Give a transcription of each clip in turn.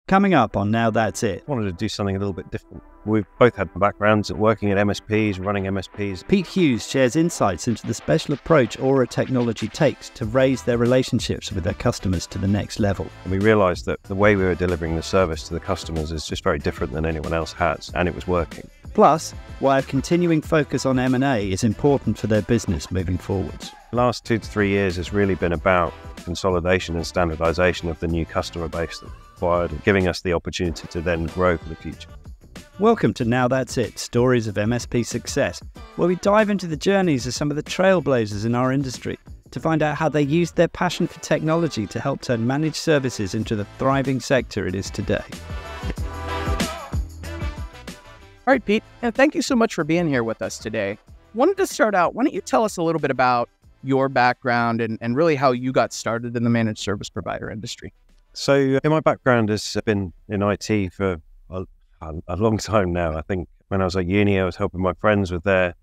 Coming up on Now That's It. Wanted to do something a little bit different. We've both had backgrounds at working at MSPs, running MSPs. Pete Hughes shares insights into the special approach Aura Technology takes to raise their relationships with their customers to the next level. And we realised that the way we were delivering the service to the customers is just very different than anyone else has, and it was working. Plus, why a continuing focus on M&A is important for their business moving forwards. The last 2 to 3 years has really been about consolidation and standardisation of the new customer base that acquired, and giving us the opportunity to then grow for the future. Welcome to Now That's It, Stories of MSP Success, where we dive into the journeys of some of the trailblazers in our industry to find out how they used their passion for technology to help turn managed services into the thriving sector it is today. All right, Pete, thank you so much for being here with us today. Wanted to start out, why don't you tell us a little bit about your background and really how you got started in the managed service provider industry? So my background has been in IT for a long time now. I think when I was at uni, I was helping my friends with their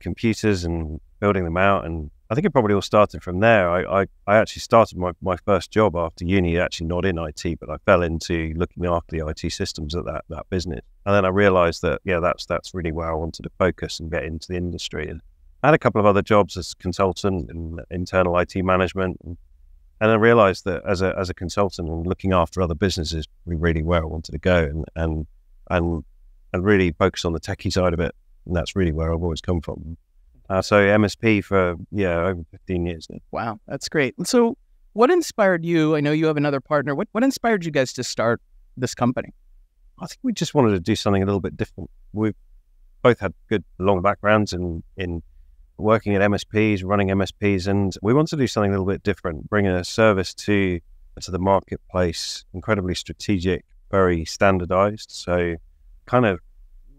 computers and building them out. And I think it probably all started from there. I actually started my first job after uni, actually not in IT, but I fell into looking after the IT systems at that business. And then I realized that, that's really where I wanted to focus and get into the industry. And I had a couple of other jobs as consultant in internal IT management. And I realized that as a consultant and looking after other businesses, really where I wanted to go and really focus on the techie side of it. And that's really where I've always come from. So MSP for, over 15 years now. Wow, that's great. And so what inspired you? I know you have another partner. What inspired you guys to start this company? I think we just wanted to do something a little bit different. We've both had good long backgrounds in working at MSPs, running MSPs, and we wanted to do something a little bit different, bring a service to the marketplace, incredibly strategic, very standardized. So kind of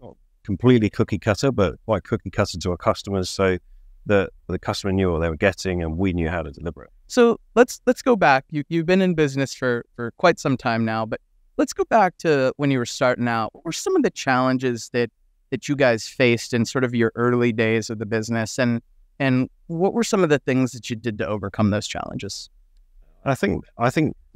not completely cookie cutter, but quite cookie cutter to our customers so that the customer knew what they were getting and we knew how to deliver it. So let's go back. You've been in business for quite some time now, but let's go back to when you were starting out. What were some of the challenges that you guys faced in sort of your early days of the business, and what were some of the things that you did to overcome those challenges? I think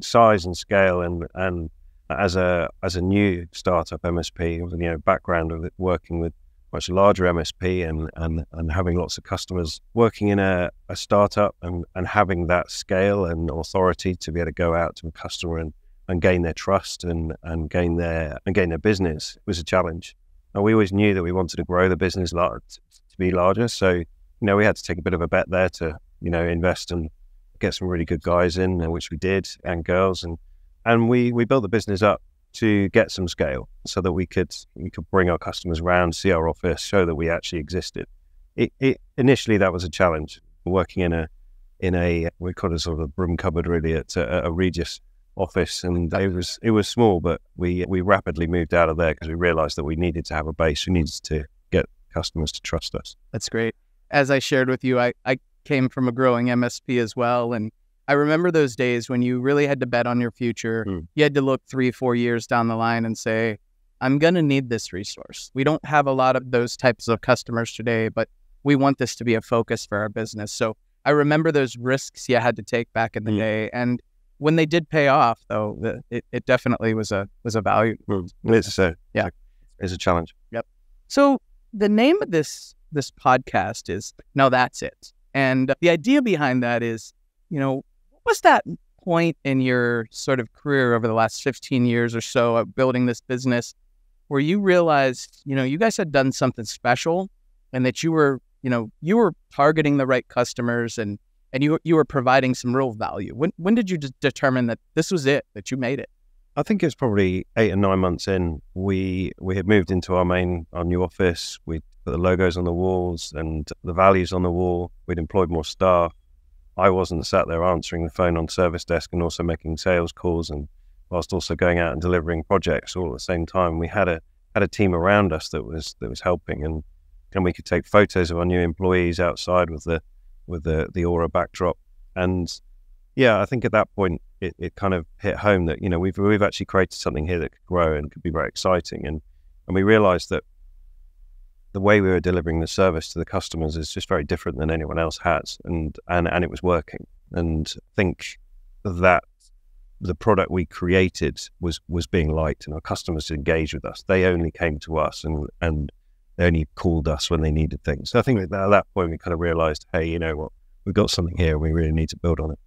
size and scale, and as a new startup MSP, background of it, working with much larger MSP and having lots of customers, working in a startup and having that scale and authority to be able to go out to a customer and gain their trust and gain their business was a challenge. And we always knew that we wanted to grow the business to be larger. So, we had to take a bit of a bet there to, invest and get some really good guys in, which we did, and girls. And we built the business up to get some scale so that we could bring our customers around, see our office, show that we actually existed. Initially, that was a challenge, working in a we call it sort of a broom cupboard really at a Regis office, and it was small, but we rapidly moved out of there because we realized that we needed to have a base. We needed to get customers to trust us. That's great. As I shared with you, I came from a growing MSP as well, and I remember those days when you really had to bet on your future. You had to look 3-4 years down the line and say, I'm going to need this resource. We don't have a lot of those types of customers today, but we want this to be a focus for our business. So I remember those risks you had to take back in the day, and when they did pay off, though, it definitely was a value. It's a challenge. Yep. So the name of this podcast is Now That's It, and the idea behind that is, what was that point in your sort of career over the last 15 years or so of building this business where you realized, you guys had done something special, and that you were targeting the right customers and you were providing some real value? When did you determine that this was it, that you made it? I think it's probably 8 or 9 months in. We had moved into our new office. We put the logos on the walls and the values on the wall. We'd employed more staff. I wasn't sat there answering the phone on service desk and also making sales calls, and whilst also going out and delivering projects all at the same time. We had a team around us that was helping, and we could take photos of our new employees outside with the Aura backdrop. And I think at that point it kind of hit home that we've actually created something here that could grow and could be very exciting, and we realized that the way we were delivering the service to the customers is just very different than anyone else has, and it was working. And I think that the product we created was being liked, and our customers engaged with us. They only came to us and they only called us when they needed things. So I think that at that point we kind of realized, hey, you know what, we've got something here and we really need to build on it.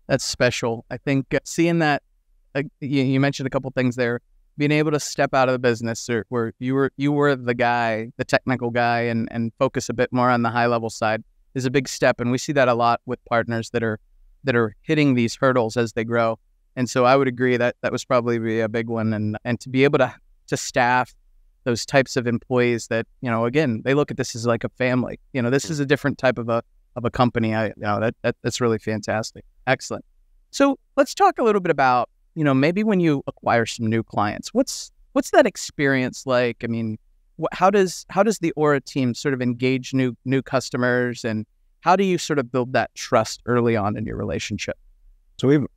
That's special. I think seeing that, you mentioned a couple things there, being able to step out of the business where you were the guy, the technical guy, and focus a bit more on the high level side is a big step. And we see that a lot with partners that are hitting these hurdles as they grow. And so I would agree that was probably a big one. And to be able to staff those types of employees that, you know, again, they look at this as like a family. You know, this is a different type of a company. That's really fantastic. Excellent. So let's talk a little bit about, you know, maybe when you acquire some new clients, what's that experience like? I mean, how does the Aura team sort of engage new customers, and how do you sort of build that trust early on in your relationship? So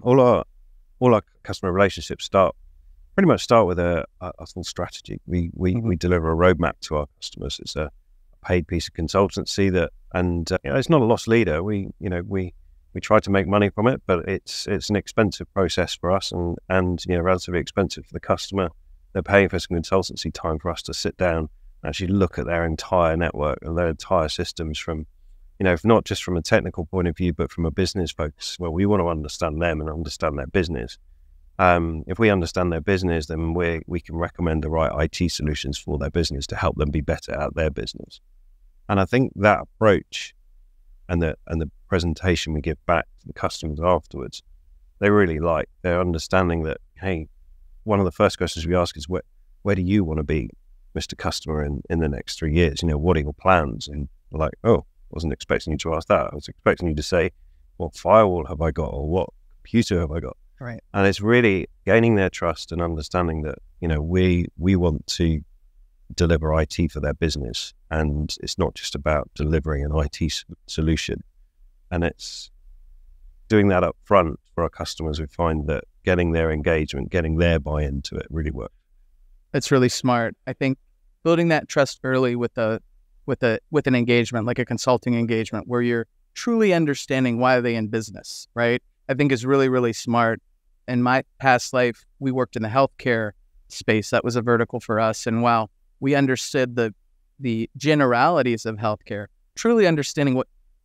all our customer relationships pretty much start with a full strategy. We deliver a roadmap to our customers. It's a paid piece of consultancy and it's not a loss leader. We try to make money from it, but it's an expensive process for us and relatively expensive for the customer. They're paying for some consultancy time for us to sit down and actually look at their entire network and their entire systems from, not just from a technical point of view, but from a business focus. Well, we want to understand them and understand their business. If we understand their business, then we can recommend the right IT solutions for their business to help them be better at their business. And I think that approach and the presentation we give back to the customers afterwards, they really like. They're understanding that, hey, one of the first questions we ask is, where do you want to be, Mr. Customer, in the next 3 years? What are your plans? And they're like, oh, I wasn't expecting you to ask that. I was expecting you to say, what firewall have I got, or what computer have I got? Right. And it's really gaining their trust and understanding that, we want to deliver IT for their business, and it's not just about delivering an IT solution. And it's doing that up front for our customers. We find that getting their engagement, getting their buy-in to it really works. That's really smart. I think building that trust early with an engagement, like a consulting engagement, where you're truly understanding why they're in business, right? I think is really, really smart. In my past life, we worked in the healthcare space. That was a vertical for us. And while we understood the generalities of healthcare, truly understanding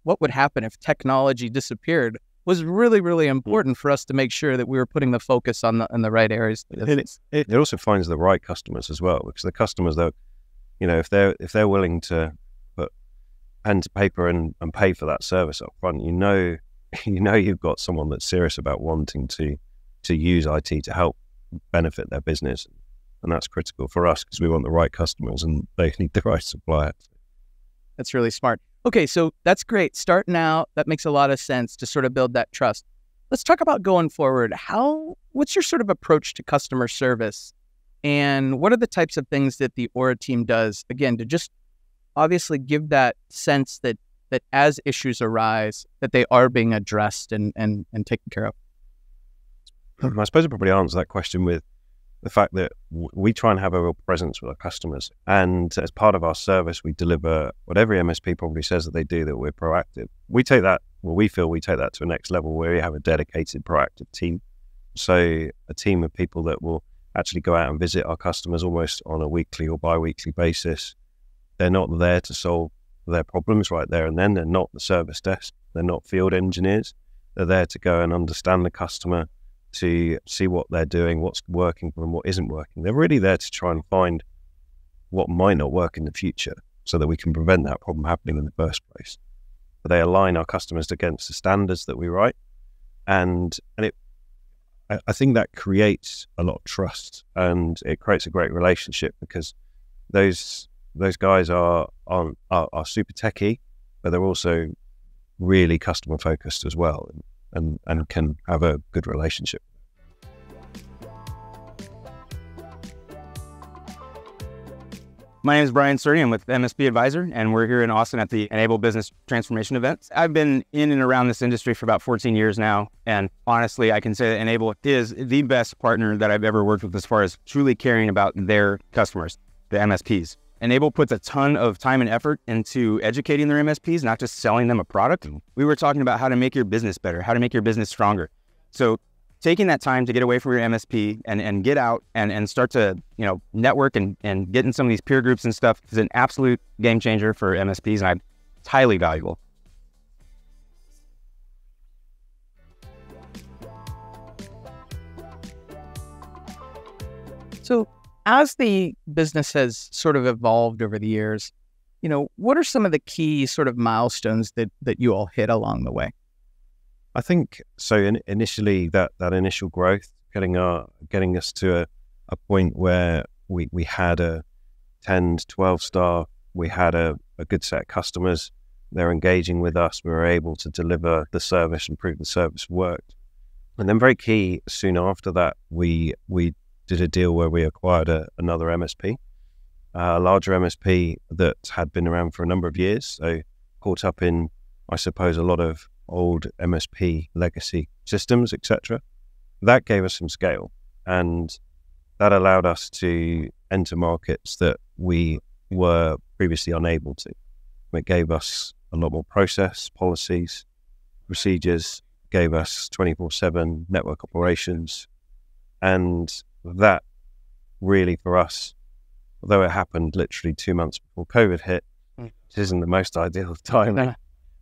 what would happen if technology disappeared was really, really important for us to make sure that we were putting the focus on the right areas. It also finds the right customers as well, because the customers, though, if they're willing to put pen to paper and pay for that service up front, you've got someone that's serious about wanting to use IT to help benefit their business. And that's critical for us because we want the right customers and they need the right supplier. That's really smart. Okay, so that's great. Starting out, that makes a lot of sense to sort of build that trust. Let's talk about going forward. What's your sort of approach to customer service? And what are the types of things that the Aura team does, again, to just obviously give that sense that as issues arise, that they are being addressed and taken care of? I suppose I probably answer that question with the fact that we try and have a real presence with our customers. And as part of our service, we deliver what every MSP probably says that they do, that we're proactive. We take that to a next level where we have a dedicated proactive team. So a team of people that will actually go out and visit our customers almost on a weekly or bi-weekly basis. They're not there to solve their problems right there and then. They're not the service desk. They're not field engineers. They're there to go and understand the customer, to see what they're doing, what's working for them, what isn't working. They're really there to try and find what might not work in the future so that we can prevent that problem happening in the first place. But they align our customers against the standards that we write. And I think that creates a lot of trust, and it creates a great relationship because those guys are super techie, but they're also really customer focused as well, and can have a good relationship. My name is Brian Sturdy. I'm with MSP Advisor, and we're here in Austin at the Enable Business Transformation event. I've been in and around this industry for about 14 years now, and honestly, I can say that Enable is the best partner that I've ever worked with as far as truly caring about their customers, the MSPs. Enable puts a ton of time and effort into educating their MSPs, not just selling them a product. We were talking about how to make your business better, how to make your business stronger. So taking that time to get away from your MSP and get out and start to, network and get in some of these peer groups and stuff is an absolute game changer for MSPs, and it's highly valuable. So as the business has sort of evolved over the years, what are some of the key sort of milestones that you all hit along the way? I think so. Initially, that initial growth, getting us to a point where we had a 10 to 12 star, we had a good set of customers. They're engaging with us. We were able to deliver the service and prove the service worked. And then very key, soon after that, we did a deal where we acquired another MSP, a larger MSP that had been around for a number of years. So caught up in, I suppose, a lot of old MSP legacy systems, etc. That gave us some scale, and that allowed us to enter markets that we were previously unable to. It gave us a lot more process, policies, procedures, gave us 24/7 network operations, and that really for us, although it happened literally 2 months before COVID hit, which isn't the most ideal time. No.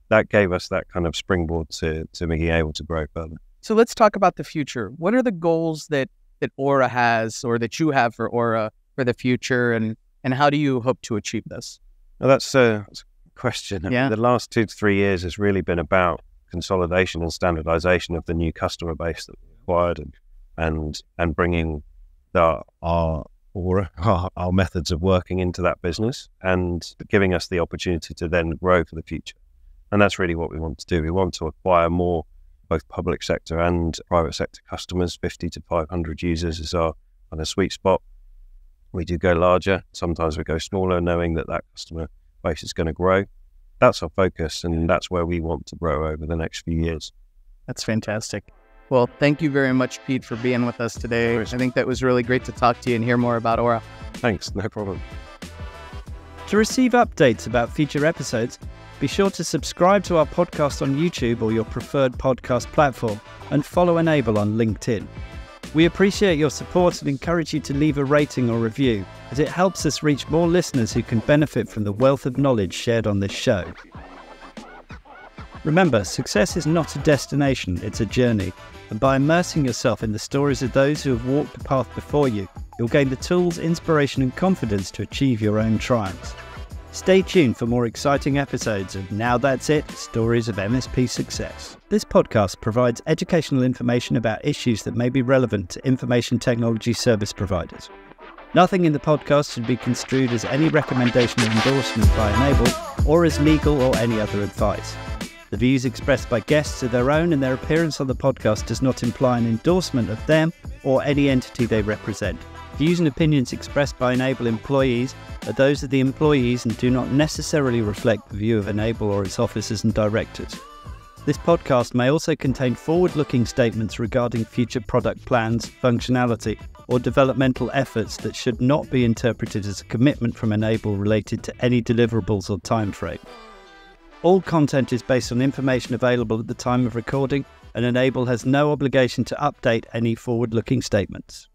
That gave us that kind of springboard to being able to grow further. So let's talk about the future. What are the goals that Aura has, or that you have for Aura for the future, and how do you hope to achieve this? Now that's a question. Yeah. The last 2 to 3 years has really been about consolidation and standardization of the new customer base that we acquired, and bringing our methods of working into that business, and giving us the opportunity to then grow for the future. And that's really what we want to do. We want to acquire more, both public sector and private sector customers. 50 to 500 users is our kind of sweet spot. We do go larger. Sometimes we go smaller, knowing that customer base is going to grow. That's our focus, and that's where we want to grow over the next few years. That's fantastic. Well, thank you very much, Pete, for being with us today. I think that was really great to talk to you and hear more about Aura. Thanks, no problem. To receive updates about future episodes, be sure to subscribe to our podcast on YouTube or your preferred podcast platform, and follow Enable on LinkedIn. We appreciate your support and encourage you to leave a rating or review, as it helps us reach more listeners who can benefit from the wealth of knowledge shared on this show. Remember, success is not a destination, it's a journey. And by immersing yourself in the stories of those who have walked the path before you, you'll gain the tools, inspiration and confidence to achieve your own triumphs. Stay tuned for more exciting episodes of Now That's It, Stories of MSP Success. This podcast provides educational information about issues that may be relevant to information technology service providers. Nothing in the podcast should be construed as any recommendation or endorsement by Enable, or as legal or any other advice. The views expressed by guests are their own, and their appearance on the podcast does not imply an endorsement of them or any entity they represent. Views and opinions expressed by Enable employees are those of the employees and do not necessarily reflect the view of Enable or its officers and directors. This podcast may also contain forward-looking statements regarding future product plans, functionality, or developmental efforts that should not be interpreted as a commitment from Enable related to any deliverables or timeframe. All content is based on information available at the time of recording, and Enable has no obligation to update any forward-looking statements.